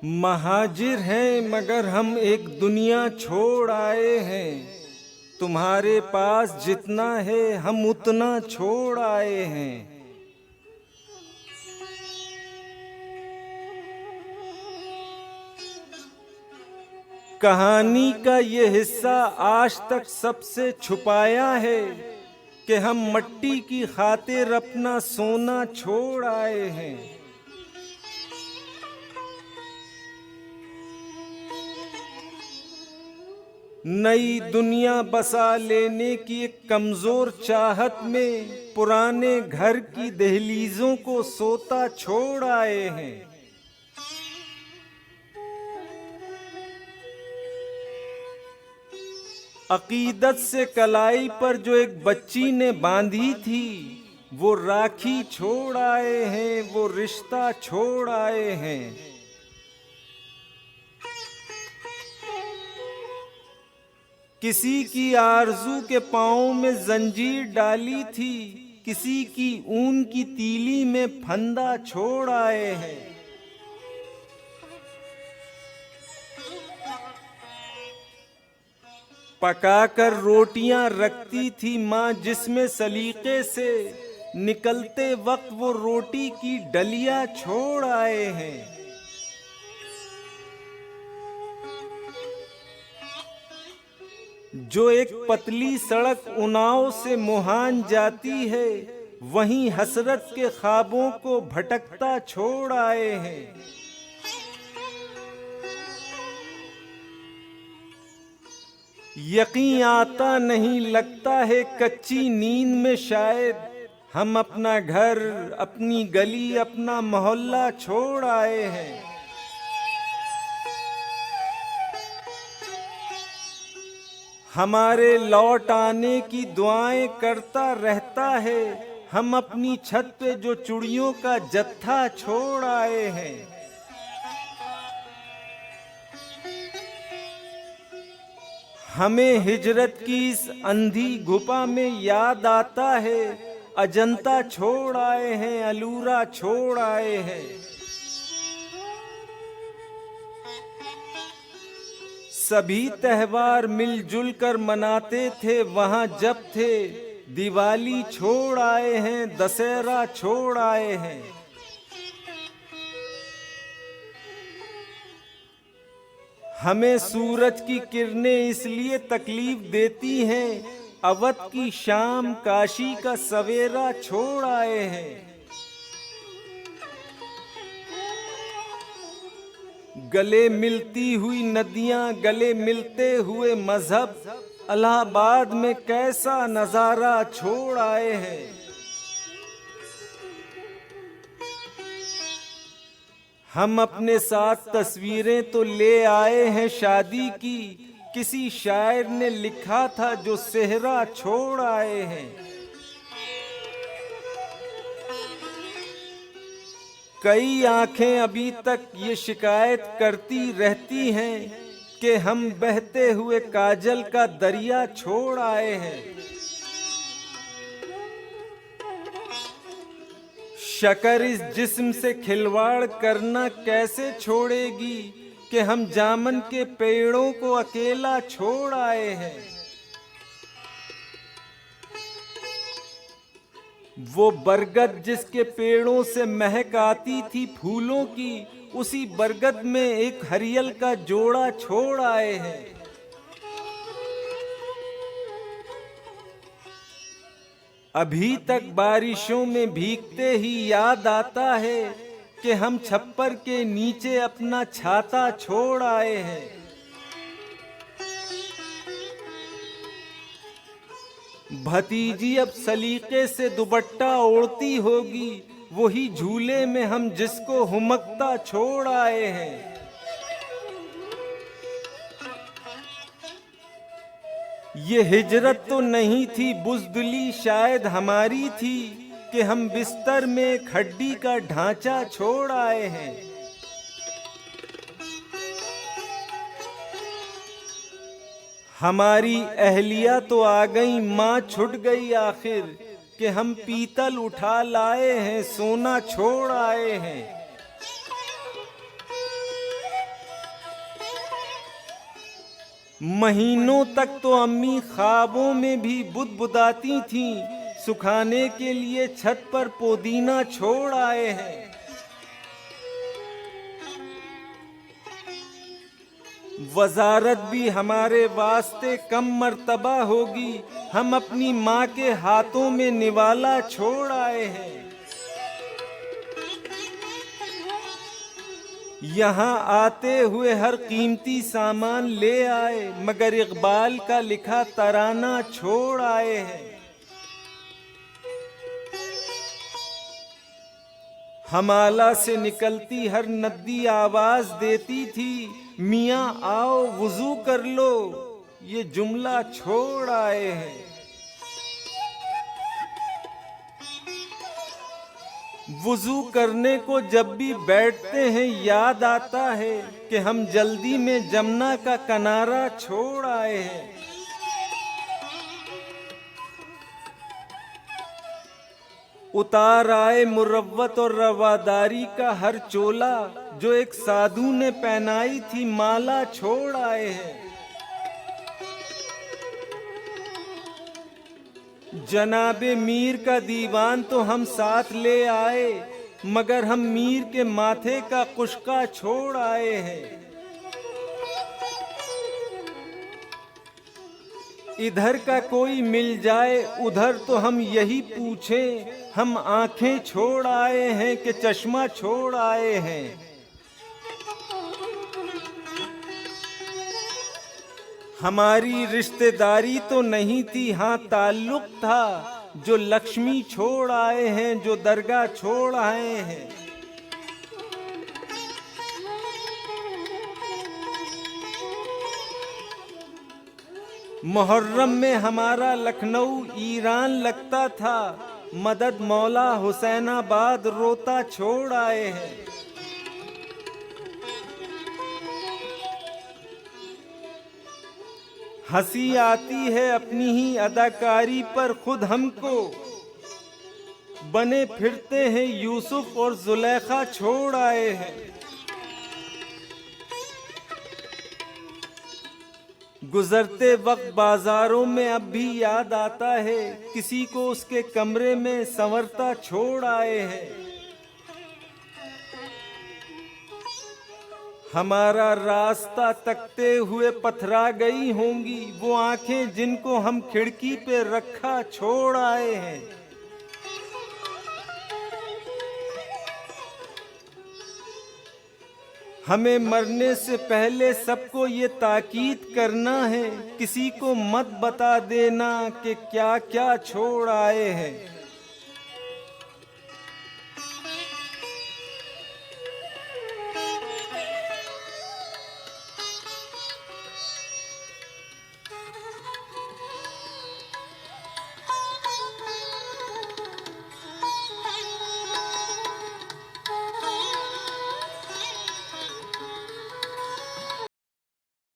Muhajir हैं मगर हम एक दुनिया छोड़ आए हैं। तुम्हारे पास जितना है हम उतना छोड़ आए हैं। कहानी का ये हिस्सा आज तक सबसे छुपाया है कि हम मट्टी की खातिर अपना सोना छोड़ आए हैं। नई दुनिया बसा लेने की एक कमजोर चाहत में पुराने घर की दहलीजों को सोता छोड़ आए हैं। अकीदत से कलाई पर जो एक बच्ची ने बांधी थी, वो राखी छोड़ आए हैं, वो रिश्ता छोड़ आए हैं। किसी की आरज़ू के पाँव में जंजीर डाली थी, किसी की ऊन की तीली में फंदा छोड़ आए हैं। पकाकर रोटियां रखती थी माँ जिसमें सलीके से, निकलते वक्त वो रोटी की डलियां छोड़ आए हैं। जो एक पतली सड़क उनाव से मुहान जाती है, वहीं हसरत के ख्वाबों को भटकता छोड़ आए हैं। यकीन आता नहीं लगता है कच्ची नींद में शायद हम अपना घर, अपनी गली, अपना मोहल्ला छोड़ आए हैं। हमारे लौट आने की दुआएं करता रहता है, हम अपनी छत पे जो चुड़ियों का जत्था छोड़ आए हैं। हमें हिजरत की इस अंधी गुफा में याद आता है, अजंता छोड़ आए हैं, अलूरा छोड़ आए हैं। सभी त्योहार मिलजुल कर मनाते थे वहां जब थे, दिवाली छोड़ आए हैं, दशहरा छोड़ आए हैं। हमें सूरज की किरणें इसलिए तकलीफ देती हैं, अवध की शाम, काशी का सवेरा छोड़ आए हैं। गले मिलती हुई नदियां, गले मिलते हुए मजहब, इलाहाबाद में कैसा नजारा छोड़ आए हैं। हम अपने साथ तस्वीरें तो ले आए हैं शादी की, किसी शायर ने लिखा था जो सेहरा छोड़ आए हैं। कई आंखें अभी तक ये शिकायत करती रहती हैं कि हम बहते हुए काजल का दरिया छोड़ आए हैं। शकर इस जिस्म से खिलवाड़ करना कैसे छोड़ेगी कि हम जामन के पेड़ों को अकेला छोड़ आए हैं। वो बरगद जिसके पेड़ों से महक आती थी फूलों की, उसी बरगद में एक हरियल का जोड़ा छोड़ आए हैं। अभी तक बारिशों में भीगते ही याद आता है कि हम छप्पर के नीचे अपना छाता छोड़ आए हैं। भतीजी अब सलीके से दुपट्टा ओढ़ती होगी, वही झूले में हम जिसको हुमकता छोड़ आए हैं। ये हिजरत तो नहीं थी, बुज़दिली शायद हमारी थी कि हम बिस्तर में एक हड्डी का ढांचा छोड़ आए हैं। हमारी अहलिया तो आ गई, माँ छुट गई आखिर कि हम पीतल उठा लाए हैं, सोना छोड़ आए हैं। महीनों तक तो अम्मी ख्वाबों में भी बुदबुदाती थीं, सुखाने के लिए छत पर पुदीना छोड़ आए हैं। वजारत भी हमारे वास्ते कम मर्तबा होगी, हम अपनी माँ के हाथों में निवाला छोड़ आए हैं। यहाँ आते हुए हर कीमती सामान ले आए, मगर इकबाल का लिखा तराना छोड़ आए हैं। हमाला से निकलती हर नदी आवाज देती थी, मियाँ आओ वुजू कर लो, ये जुमला छोड़ आए हैं। वुजू करने को जब भी बैठते हैं याद आता है कि हम जल्दी में जमुना का किनारा छोड़ आए हैं। उतार आए मुरव्वत और रवादारी का हर चोला, जो एक साधु ने पहनाई थी माला छोड़ आए हैं। जनाबे मीर का दीवान तो हम साथ ले आए, मगर हम मीर के माथे का कुश्का छोड़ आए हैं। इधर का कोई मिल जाए उधर तो हम यही पूछें, हम आंखें छोड़ आए हैं कि चश्मा छोड़ आए हैं। हमारी रिश्तेदारी तो नहीं थी, हाँ ताल्लुक था, जो लक्ष्मी छोड़ आए हैं, जो दरगाह छोड़ आए हैं। मुहर्रम में हमारा लखनऊ ईरान लगता था, मदद मौला हुसैनाबाद रोता छोड़ आए हैं। हंसी आती है अपनी ही अदाकारी पर खुद हमको, बने फिरते हैं यूसुफ और जुलेखा छोड़ आए हैं। गुजरते वक्त बाजारों में अब भी याद आता है, किसी को उसके कमरे में संवरता छोड़ आए हैं। हमारा रास्ता तकते हुए पथरा गई होंगी वो आंखें, जिनको हम खिड़की पे रखा छोड़ आए हैं। हमें मरने से पहले सबको ये ताकीद करना है, किसी को मत बता देना कि क्या क्या छोड़ आए हैं।